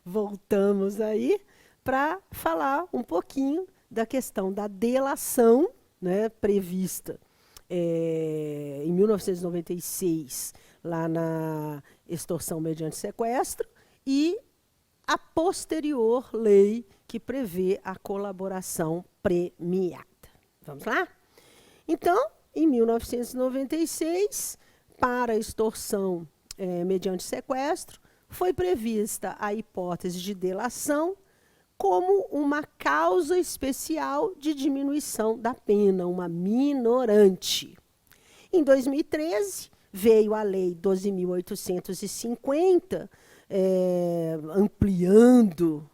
Voltamos aí para falar um pouquinho da questão da delação, né, prevista em 1996, lá na extorsão mediante sequestro, e a posterior lei que prevê a colaboração premiada. Vamos lá? Então, em 1996, para a extorsão mediante sequestro, foi prevista a hipótese de delação como uma causa especial de diminuição da pena, uma minorante. Em 2013, veio a Lei 12.850, ampliando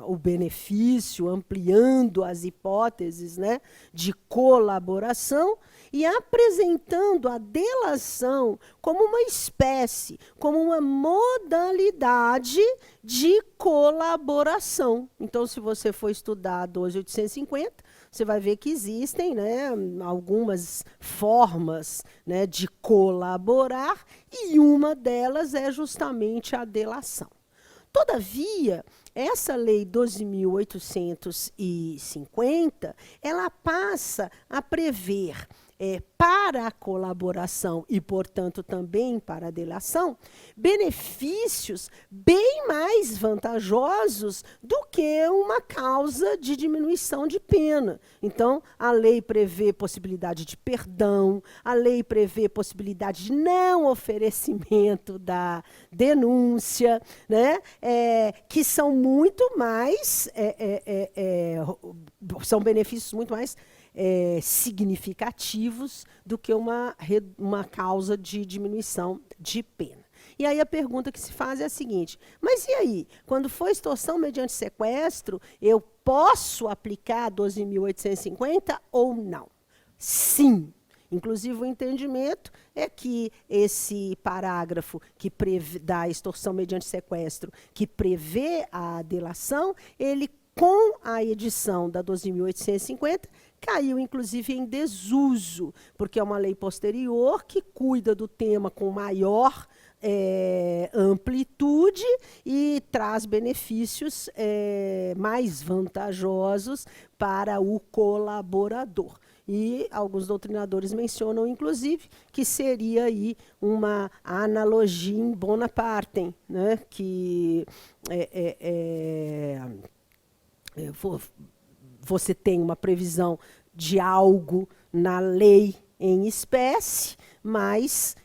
o benefício, ampliando as hipóteses, né, de colaboração e apresentando a delação como uma espécie, como uma modalidade de colaboração. Então, se você for estudar a 12.850, você vai ver que existem, né, algumas formas, né, de colaborar, e uma delas é justamente a delação. Todavia, essa lei 12.850, ela passa a prever para a colaboração e, portanto, também para a delação, benefícios bem mais vantajosos do que uma causa de diminuição de pena. Então, a lei prevê possibilidade de perdão, a lei prevê possibilidade de não oferecimento da denúncia, né? Que são muito mais, são benefícios muito mais significativos do que uma causa de diminuição de pena. E aí a pergunta que se faz é a seguinte: mas e aí? Quando for extorsão mediante sequestro, eu posso aplicar 12.850 ou não? Sim. Inclusive, o entendimento é que esse parágrafo da extorsão mediante sequestro, que prevê a delação, ele, com a edição da 12.850, caiu, inclusive, em desuso, porque é uma lei posterior que cuida do tema com maior amplitude e traz benefícios mais vantajosos para o colaborador. E alguns doutrinadores mencionam, inclusive, que seria aí uma analogia in bona partem, né? Que você tem uma previsão de algo na lei em espécie, mas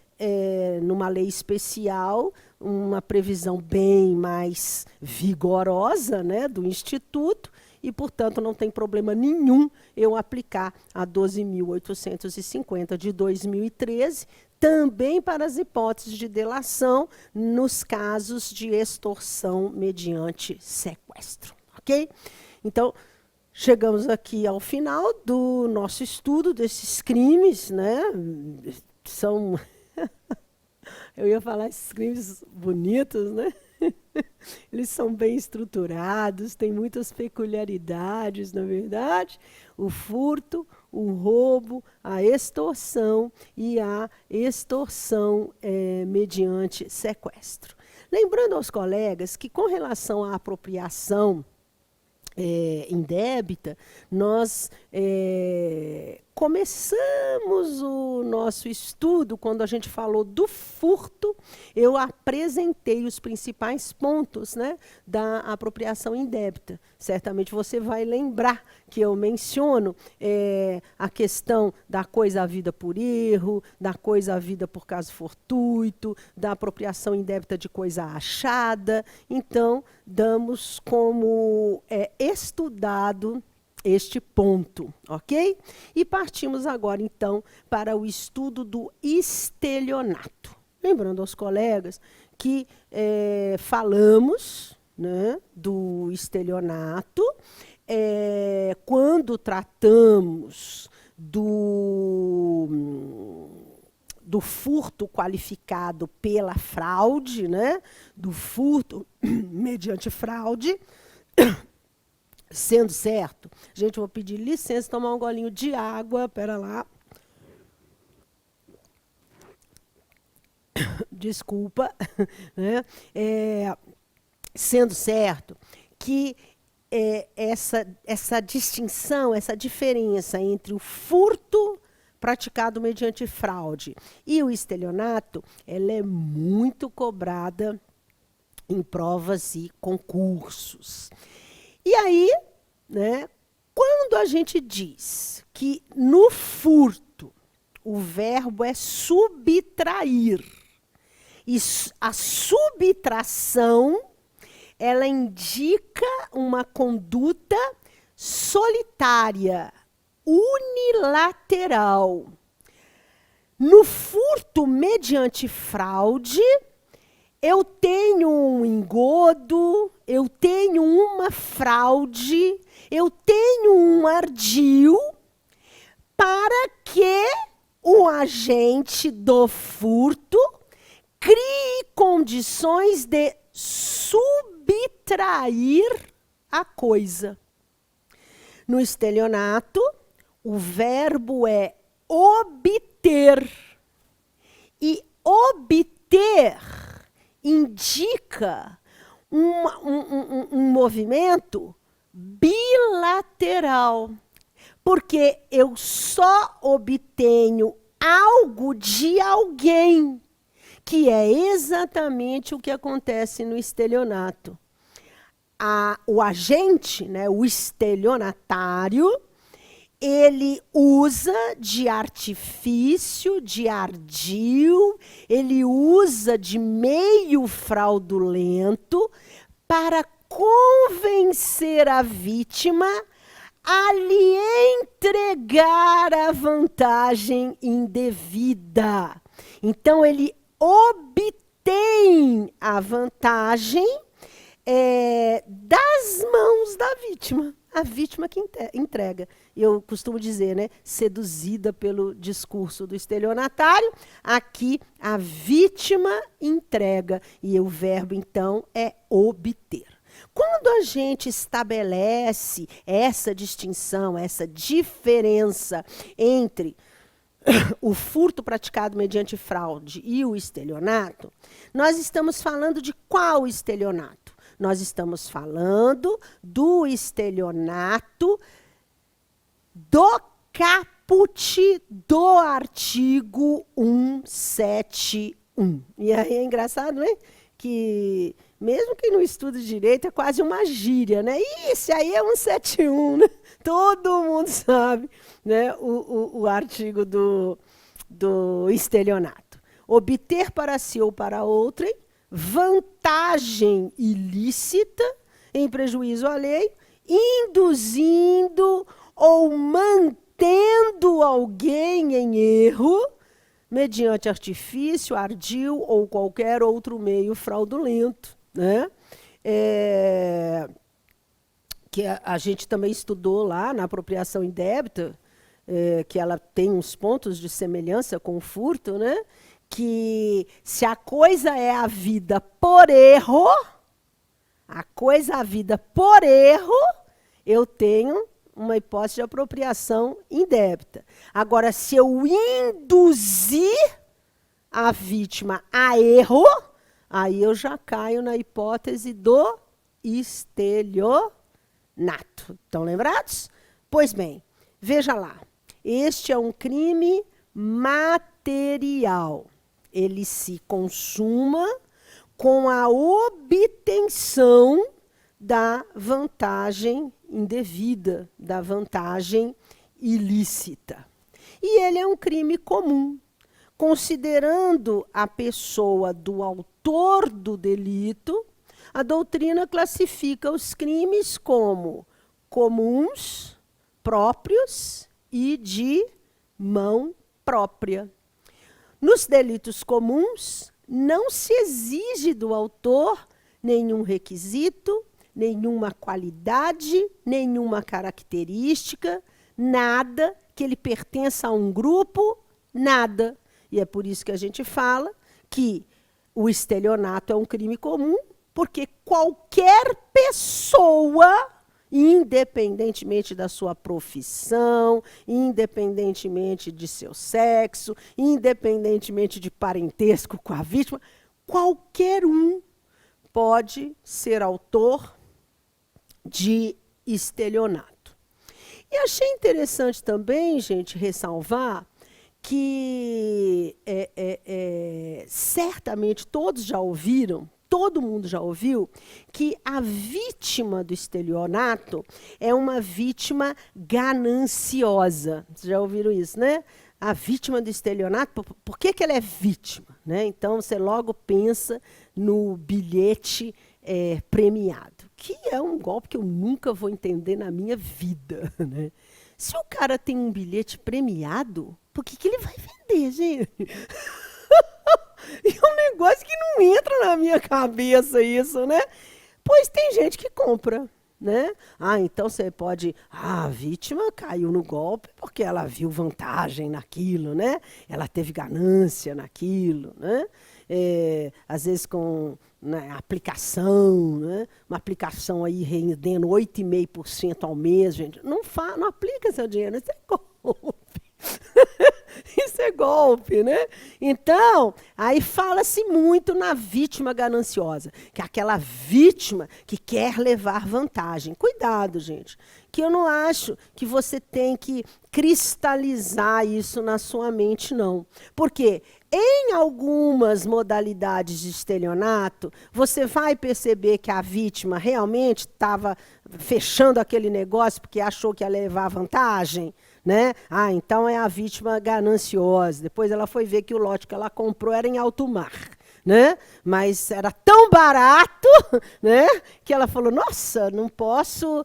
numa lei especial, uma previsão bem mais vigorosa, né, do Instituto, e, portanto, não tem problema nenhum eu aplicar a 12.850 de 2013, também para as hipóteses de delação nos casos de extorsão mediante sequestro. Ok? Então, chegamos aqui ao final do nosso estudo desses crimes, né? São, eu ia falar esses crimes bonitos, né? Eles são bem estruturados, têm muitas peculiaridades, na verdade. O furto, o roubo, a extorsão e a extorsão mediante sequestro. Lembrando aos colegas que, com relação à apropriação indébita, nós começamos o nosso estudo, quando a gente falou do furto, eu apresentei os principais pontos, né, da apropriação indébita. Certamente você vai lembrar que eu menciono a questão da coisa havida por erro, da coisa havida por caso fortuito, da apropriação indébita de coisa achada. Então, damos como estudado este ponto, ok? E partimos agora, então, para o estudo do estelionato. Lembrando aos colegas que falamos, né, do estelionato quando tratamos do furto qualificado pela fraude, né, do furto mediante fraude. Sendo certo, gente, eu vou pedir licença, tomar um golinho de água, pera lá. desculpa, né? Sendo certo que essa distinção, essa diferença entre o furto praticado mediante fraude e o estelionato, ela é muito cobrada em provas e concursos. E aí, né, quando a gente diz que no furto o verbo é subtrair, e a subtração ela indica uma conduta solitária, unilateral. No furto mediante fraude, eu tenho um engodo, eu tenho uma fraude, eu tenho um ardil para que o agente do furto crie condições de subtrair a coisa. No estelionato, o verbo é obter. E obter indica um movimento bilateral. Porque eu só obtenho algo de alguém, que é exatamente o que acontece no estelionato. O agente, né, o estelionatário, ele usa de artifício, de ardil, ele usa de meio fraudulento para convencer a vítima a lhe entregar a vantagem indevida. Então, ele obtém a vantagem das mãos da vítima. A vítima que entrega. Eu costumo dizer, né, seduzida pelo discurso do estelionatário, aqui a vítima entrega. E o verbo, então, é obter. Quando a gente estabelece essa distinção, essa diferença entre o furto praticado mediante fraude e o estelionato, nós estamos falando de qual estelionato? Nós estamos falando do estelionato do caput do artigo 171. E aí é engraçado, né? Que mesmo quem não estuda direito é quase uma gíria, né? Isso aí é 171, né? Todo mundo sabe, né? O artigo do estelionato. Obter para si ou para outrem vantagem ilícita em prejuízo alheio, induzindo ou mantendo alguém em erro, mediante artifício, ardil ou qualquer outro meio fraudulento, né? Que a gente também estudou lá na apropriação indébita, que ela tem uns pontos de semelhança com o furto, né? Que se a coisa é havida por erro, eu tenho uma hipótese de apropriação indébita. Agora, se eu induzir a vítima a erro, aí eu já caio na hipótese do estelionato. Estão lembrados? Pois bem, veja lá. Este é um crime material. Ele se consuma com a obtenção da vantagem indevida, da vantagem ilícita. E ele é um crime comum, considerando a pessoa do autor do delito, a doutrina classifica os crimes como comuns, próprios e de mão própria. Nos delitos comuns, não se exige do autor nenhum requisito, nenhuma qualidade, nenhuma característica, nada que ele pertença a um grupo, nada. E é por isso que a gente fala que o estelionato é um crime comum, porque qualquer pessoa, independentemente da sua profissão, independentemente de seu sexo, independentemente de parentesco com a vítima, qualquer um pode ser autor de estelionato. E achei interessante também, gente, ressalvar que certamente todos já ouviram, todo mundo já ouviu, que a vítima do estelionato é uma vítima gananciosa. Vocês já ouviram isso, né? A vítima do estelionato, por que ela é vítima? Né? Então, você logo pensa no bilhete premiado, que é um golpe que eu nunca vou entender na minha vida. Né? Se o cara tem um bilhete premiado, por que ele vai vender, gente? É um negócio que não entra na minha cabeça isso, né? Pois tem gente que compra, né? Então você pode... a vítima caiu no golpe porque ela viu vantagem naquilo, né? Ela teve ganância naquilo, né? Às vezes com aplicação, né? Uma aplicação aí rendendo 8,5% ao mês, gente. Não aplica seu dinheiro, isso é golpe. Isso é golpe, né? Então, aí fala-se muito na vítima gananciosa, que é aquela vítima que quer levar vantagem. Cuidado, gente, que eu não acho que você tem que cristalizar isso na sua mente, não. Porque em algumas modalidades de estelionato, você vai perceber que a vítima realmente estava fechando aquele negócio porque achou que ia levar vantagem, né? Então é a vítima gananciosa. Depois ela foi ver que o lote que ela comprou era em alto mar, né? Mas era tão barato, né? Que ela falou, nossa, não posso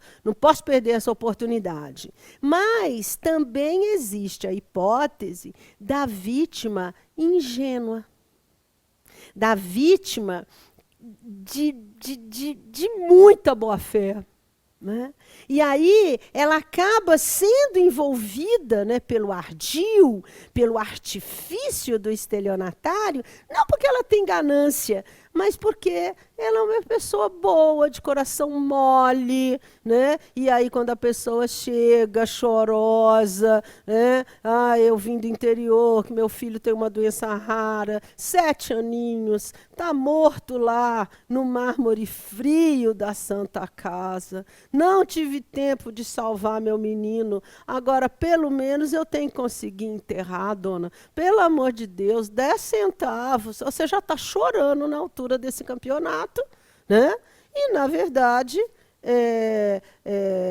perder essa oportunidade. Mas também existe a hipótese da vítima ingênua, da vítima de muita boa-fé. Né? E aí ela acaba sendo envolvida, né, pelo ardil, pelo artifício do estelionatário, não porque ela tem ganância, mas porque ela é uma pessoa boa, de coração mole, né? E aí quando a pessoa chega chorosa, né? Eu vim do interior, que meu filho tem uma doença rara, 7 aninhos, está morto lá no mármore frio da Santa Casa. Não tive tempo de salvar meu menino, agora pelo menos eu tenho que conseguir enterrar, dona. Pelo amor de Deus, 10 centavos, você já está chorando na altura desse campeonato, né? E, na verdade,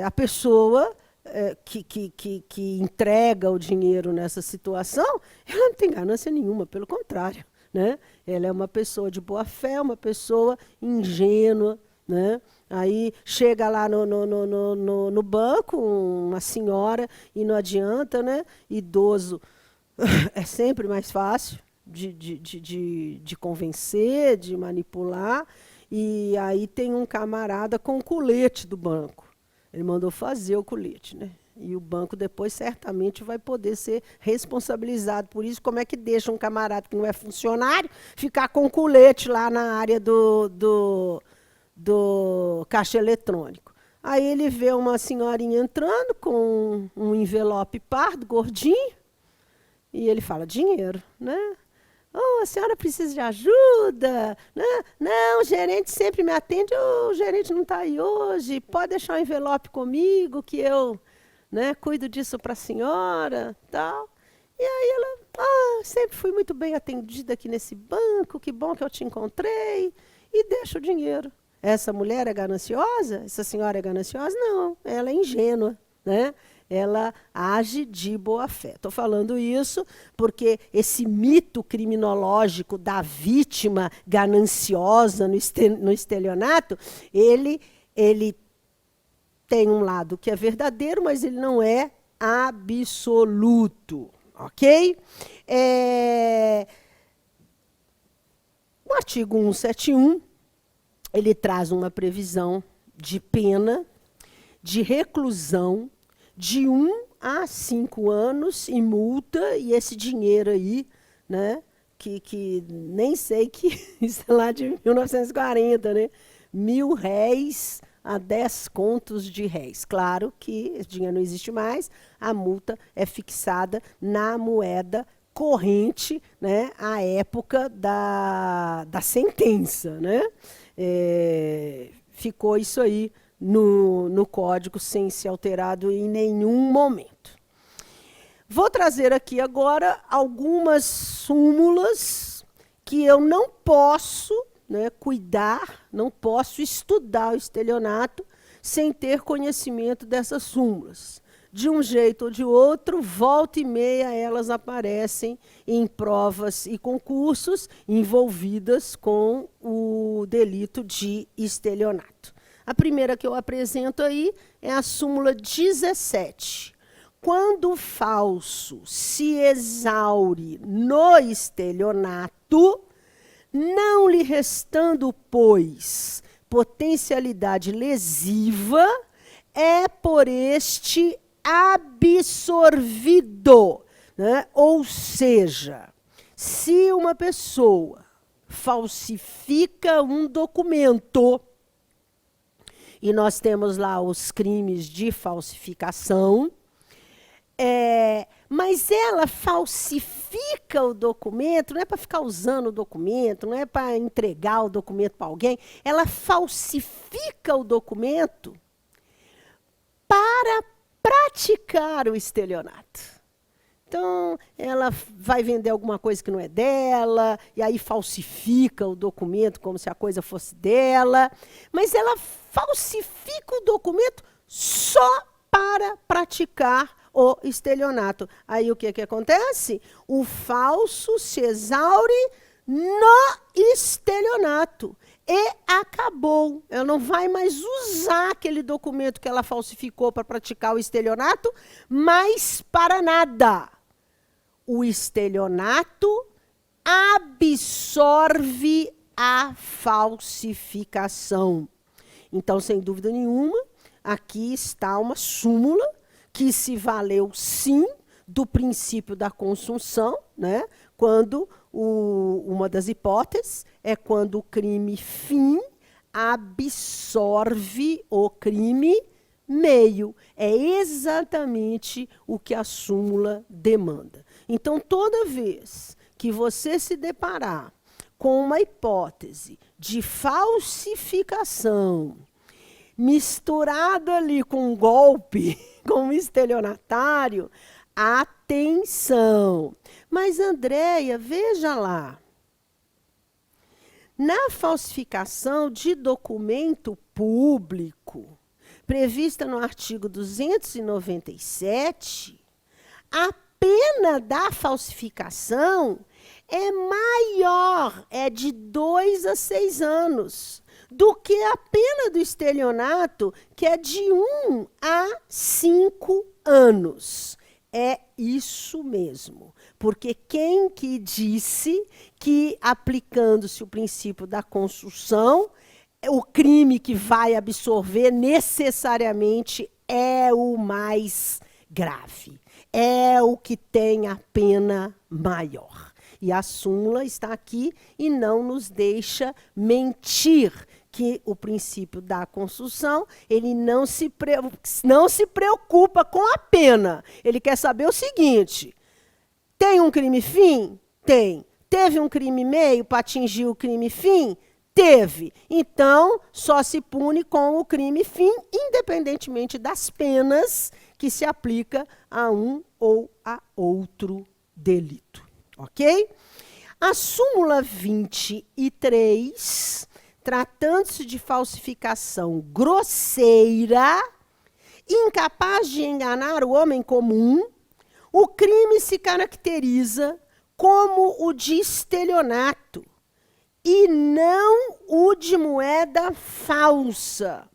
a pessoa que entrega o dinheiro nessa situação, ela não tem ganância nenhuma, pelo contrário, né? Ela é uma pessoa de boa fé, uma pessoa ingênua, né? Aí chega lá no banco uma senhora e não adianta, né? Idoso é sempre mais fácil de convencer, de manipular. E aí tem um camarada com o colete do banco. Ele mandou fazer o colete, né? E o banco depois certamente vai poder ser responsabilizado por isso. Como é que deixa um camarada que não é funcionário ficar com o colete lá na área do caixa eletrônico? Aí ele vê uma senhorinha entrando com um envelope pardo, gordinho, e ele fala, dinheiro, né? A senhora precisa de ajuda? Né? Não, o gerente sempre me atende, o gerente não está aí hoje, pode deixar o envelope comigo que eu, né, cuido disso para a senhora, tal. E aí ela, sempre fui muito bem atendida aqui nesse banco, que bom que eu te encontrei, e deixa o dinheiro. Essa mulher é gananciosa? Essa senhora é gananciosa? Não, ela é ingênua, né? Ela age de boa fé. Estou falando isso porque esse mito criminológico da vítima gananciosa no estelionato, ele tem um lado que é verdadeiro, mas ele não é absoluto, ok? O artigo 171, ele traz uma previsão de pena, de reclusão, de 1 a 5 anos e multa, e esse dinheiro aí, né, que nem sei que isso é lá de 1940, né? R$1.000 a 10 contos de réis. Claro que esse dinheiro não existe mais, a multa é fixada na moeda corrente, né, à época da sentença, né? Ficou isso aí no código sem ser alterado em nenhum momento. Vou trazer aqui agora algumas súmulas que eu não posso, né, cuidar, não posso estudar o estelionato sem ter conhecimento dessas súmulas. De um jeito ou de outro, volta e meia, elas aparecem em provas e concursos envolvidas com o delito de estelionato. A primeira que eu apresento aí é a súmula 17. Quando o falso se exaure no estelionato, não lhe restando, pois, potencialidade lesiva, é por este absorvido, né? Ou seja, se uma pessoa falsifica um documento, e nós temos lá os crimes de falsificação, mas ela falsifica o documento, não é para ficar usando o documento, não é para entregar o documento para alguém, ela falsifica o documento para praticar o estelionato. Então, ela vai vender alguma coisa que não é dela, e aí falsifica o documento como se a coisa fosse dela, mas ela falsifica o documento só para praticar o estelionato. Aí o que acontece? O falso se exaure no estelionato. E acabou. Ela não vai mais usar aquele documento que ela falsificou para praticar o estelionato, mas para nada. O estelionato absorve a falsificação. Então, sem dúvida nenhuma, aqui está uma súmula que se valeu, sim, do princípio da consunção, né? Quando uma das hipóteses é quando o crime fim absorve o crime meio. É exatamente o que a súmula demanda. Então, toda vez que você se deparar com uma hipótese de falsificação misturada ali com um golpe, com um estelionatário, atenção! Mas, Andréia, veja lá. Na falsificação de documento público, prevista no artigo 297, a pena da falsificação é maior, é de 2 a 6 anos, do que a pena do estelionato, que é de 1 a 5 anos. É isso mesmo. Porque quem que disse que, aplicando-se o princípio da consunção, o crime que vai absorver necessariamente é o mais grave. É o que tem a pena maior. E a súmula está aqui e não nos deixa mentir que o princípio da consunção, ele não se preocupa com a pena. Ele quer saber o seguinte: tem um crime fim? Tem. Teve um crime meio para atingir o crime fim? Teve. Então, só se pune com o crime fim, independentemente das penas que se aplica a um ou a outro delito. Ok? A súmula 23, tratando-se de falsificação grosseira, incapaz de enganar o homem comum, o crime se caracteriza como o de estelionato e não o de moeda falsa,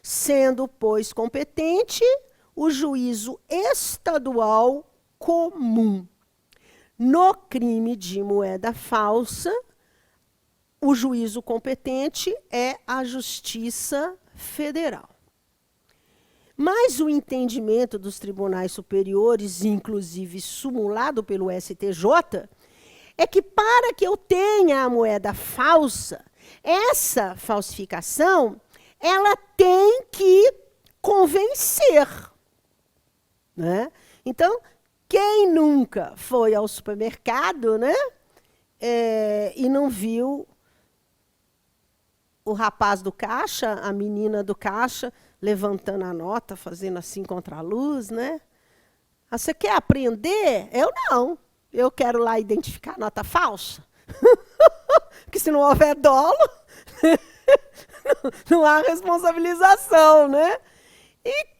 sendo, pois, competente o juízo estadual comum. No crime de moeda falsa, o juízo competente é a Justiça Federal. Mas o entendimento dos tribunais superiores, inclusive sumulado pelo STJ, é que para que eu tenha a moeda falsa, essa falsificação, ela tem que convencer, né? Então, Quem nunca foi ao supermercado, né? E não viu o rapaz do caixa, a menina do caixa, levantando a nota, fazendo assim contra a luz, né? Ah, você quer aprender? Eu não. Eu quero lá identificar a nota falsa. Porque se não houver dolo, não há responsabilização, né? E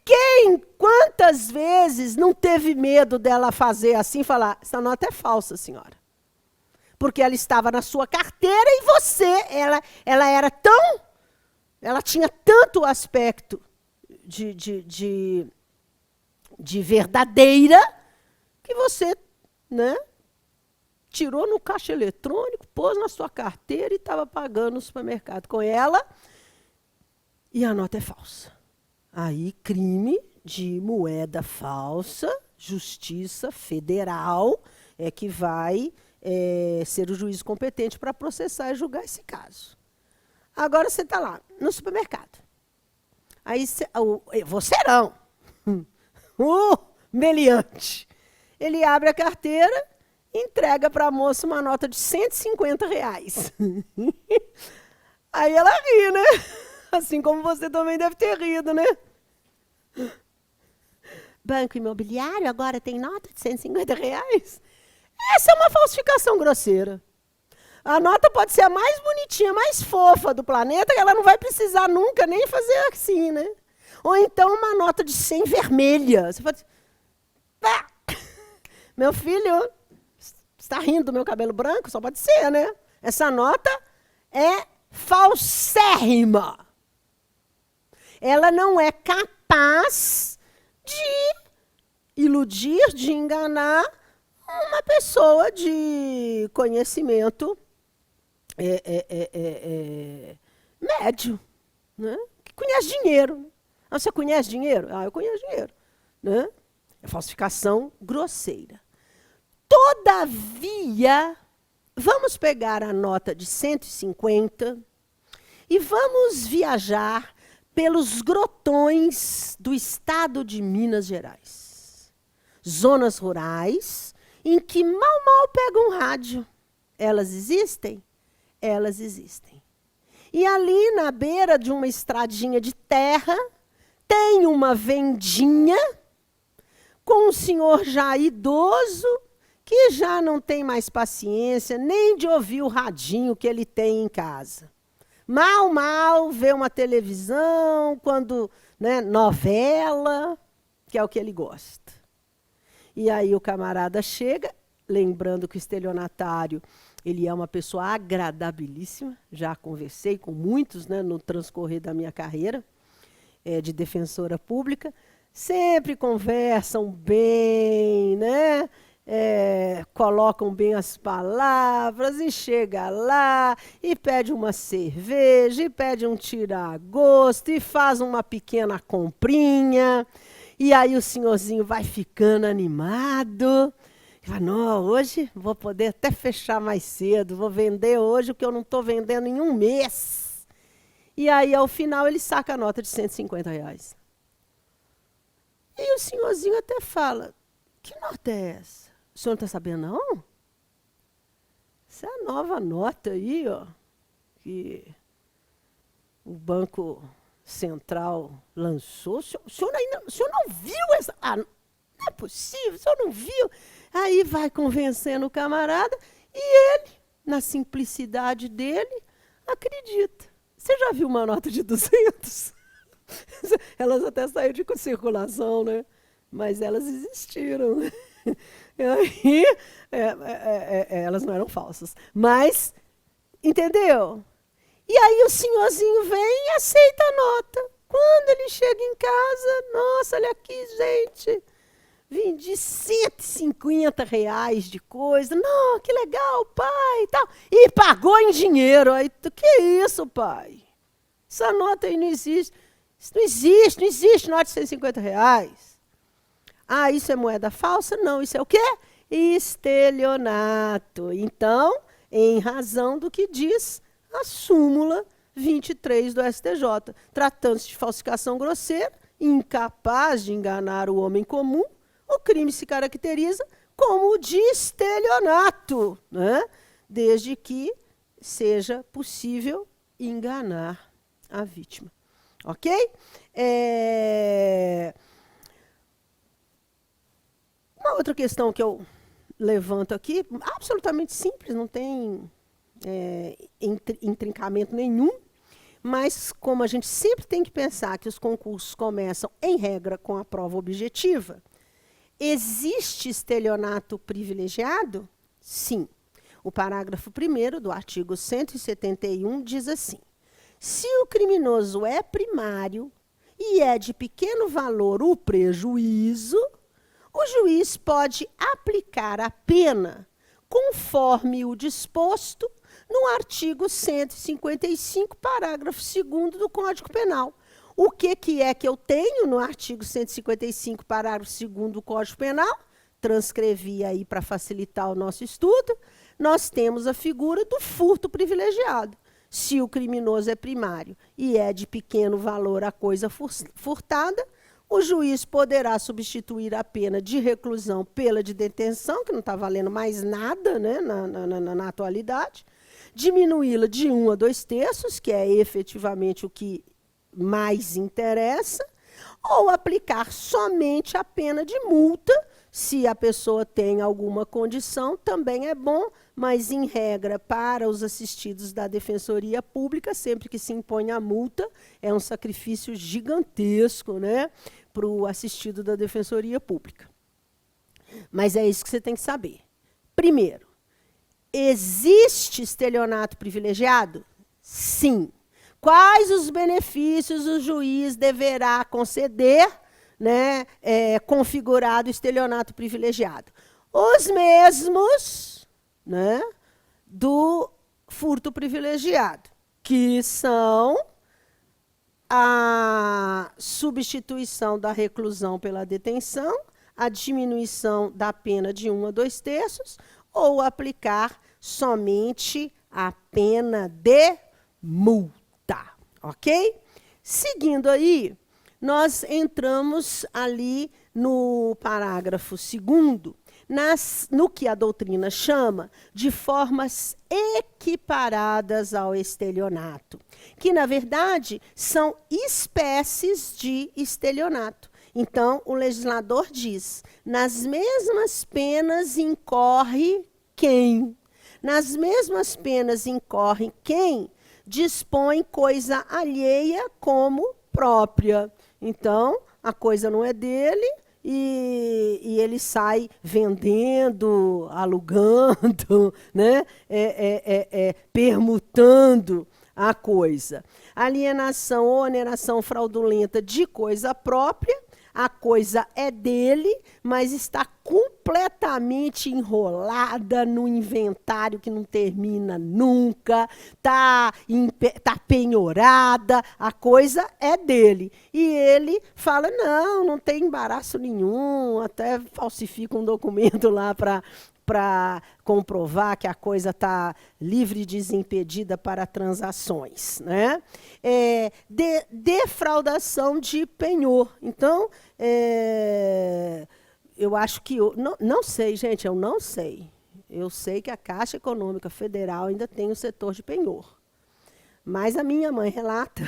quantas vezes não teve medo dela fazer assim, falar, essa nota é falsa, senhora. Porque ela estava na sua carteira e você, ela era tão, ela tinha tanto aspecto de verdadeira, que você, né, tirou no caixa eletrônico, pôs na sua carteira e estava pagando no supermercado com ela, e a nota é falsa. Aí, crime de moeda falsa, Justiça Federal é que vai ser o juiz competente para processar e julgar esse caso. Agora você está lá, no supermercado. Aí você não, o meliante. Ele abre a carteira e entrega para a moça uma nota de R$150. Aí ela ri, né? Assim como você também deve ter rido, né? Banco imobiliário agora tem nota de R$150? Essa é uma falsificação grosseira. A nota pode ser a mais bonitinha, mais fofa do planeta, que ela não vai precisar nunca nem fazer assim, né? Ou então uma nota de 100 vermelha. Você fala assim, ah, meu filho, está rindo do meu cabelo branco? Só pode ser, né? Essa nota é falsérrima. Ela não é capaz de iludir, de enganar uma pessoa de conhecimento médio, né? Que conhece dinheiro. Ah, você conhece dinheiro? Ah, eu conheço dinheiro. Né? É falsificação grosseira. Todavia, vamos pegar a nota de 150 e vamos viajar pelos grotões do estado de Minas Gerais. Zonas rurais em que mal pega um rádio. Elas existem? Elas existem. E ali, na beira de uma estradinha de terra, tem uma vendinha com um senhor já idoso, que já não tem mais paciência nem de ouvir o radinho que ele tem em casa. Mal vê uma televisão, quando, né, novela, que é o que ele gosta. E aí o camarada chega, lembrando que o estelionatário, ele é uma pessoa agradabilíssima, já conversei com muitos, né, no transcorrer da minha carreira de defensora pública, sempre conversam bem, né? Colocam bem as palavras e chega lá e pede uma cerveja, e pede um tira-gosto, e faz uma pequena comprinha. E aí o senhorzinho vai ficando animado. Fala, não, hoje vou poder até fechar mais cedo, vou vender hoje o que eu não estou vendendo em um mês. E aí, ao final, ele saca a nota de R$150. E o senhorzinho até fala, que nota é essa? O senhor não está sabendo, não? Essa é a nova nota aí, ó, que o Banco Central lançou. O senhor não viu essa? Ah, não é possível, o senhor não viu? Aí vai convencendo o camarada e ele, na simplicidade dele, acredita. Você já viu uma nota de 200? Elas até saíram de circulação, né? Mas elas existiram. E aí, elas não eram falsas. Mas, entendeu? E aí o senhorzinho vem e aceita a nota. Quando ele chega em casa, nossa, olha aqui, gente, vendi R$150 de coisa. Não, que legal, pai, e tal. E pagou em dinheiro. Aí, que isso, pai? Essa nota aí não existe. Isso não existe nota de R$150. Ah, isso é moeda falsa? Não, isso é o quê? Estelionato. Então, em razão do que diz a súmula 23 do STJ, tratando-se de falsificação grosseira, incapaz de enganar o homem comum, o crime se caracteriza como o de estelionato, né? Desde que seja possível enganar a vítima. Ok? Uma outra questão que eu levanto aqui, absolutamente simples, não tem intrincamento nenhum, mas como a gente sempre tem que pensar que os concursos começam, em regra, com a prova objetiva, existe estelionato privilegiado? Sim. O parágrafo 1º do artigo 171 diz assim: se o criminoso é primário e é de pequeno valor o prejuízo, o juiz pode aplicar a pena conforme o disposto no artigo 155, parágrafo 2º do Código Penal. O que é que eu tenho no artigo 155, parágrafo 2º do Código Penal? Transcrevi aí para facilitar o nosso estudo. Nós temos a figura do furto privilegiado. Se o criminoso é primário e é de pequeno valor a coisa furtada, o juiz poderá substituir a pena de reclusão pela de detenção, que não está valendo mais nada, né, na atualidade, diminuí-la de 1 a 2/3, que é efetivamente o que mais interessa, ou aplicar somente a pena de multa, se a pessoa tem alguma condição, também é bom, mas, em regra, para os assistidos da Defensoria Pública, sempre que se impõe a multa, é um sacrifício gigantesco, né, para o assistido da Defensoria Pública. Mas é isso que você tem que saber. Primeiro, existe estelionato privilegiado? Sim. Quais os benefícios o juiz deverá conceder, né, configurado estelionato privilegiado? Os mesmos, né, do furto privilegiado, que são a substituição da reclusão pela detenção, a diminuição da pena de 1 a 2/3, ou aplicar somente a pena de multa, ok? Seguindo aí, nós entramos ali no parágrafo 2º, no que a doutrina chama de formas equiparadas ao estelionato, que, na verdade, são espécies de estelionato. Então, o legislador diz, nas mesmas penas incorre quem? Nas mesmas penas incorre quem dispõe coisa alheia como própria. Então, a coisa não é dele e ele sai vendendo, alugando, né? Permutando a coisa. Alienação ou oneração fraudulenta de coisa própria. A coisa é dele, mas está completamente enrolada no inventário que não termina nunca, tá penhorada, a coisa é dele. E ele fala, não tem embaraço nenhum, até falsifica um documento lá para comprovar que a coisa está livre e desimpedida para transações, né? Defraudação de penhor. Então, eu acho que... Não sei, gente, eu não sei. Eu sei que a Caixa Econômica Federal ainda tem o setor de penhor. Mas a minha mãe relata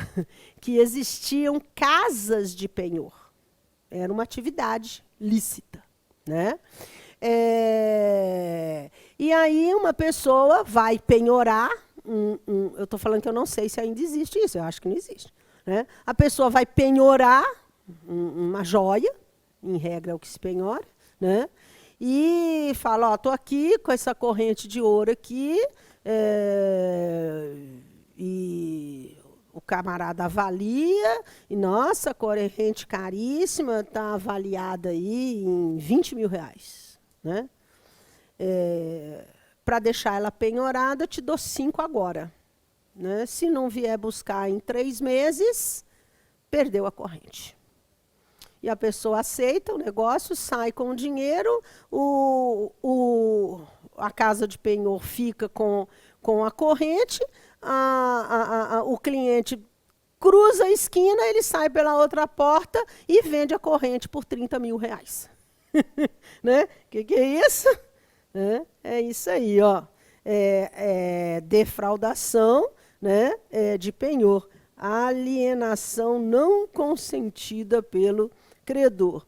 que existiam casas de penhor. Era uma atividade lícita, né? E aí uma pessoa vai penhorar, eu estou falando que eu não sei se ainda existe isso, eu acho que não existe, né? A pessoa vai penhorar uma joia, em regra é o que se penhora, né? E fala, ó, estou aqui com essa corrente de ouro aqui, e o camarada avalia, e nossa, corrente caríssima, está avaliada aí em R$20.000. Né? Para deixar ela penhorada, eu te dou 5 agora. Né? Se não vier buscar em 3 meses, perdeu a corrente. E a pessoa aceita o negócio, sai com o dinheiro, a casa de penhor fica com a corrente, o cliente cruza a esquina, ele sai pela outra porta e vende a corrente por R$30.000. Né? Que é isso? É isso aí, ó. Defraudação, né, de penhor. Alienação não consentida pelo credor.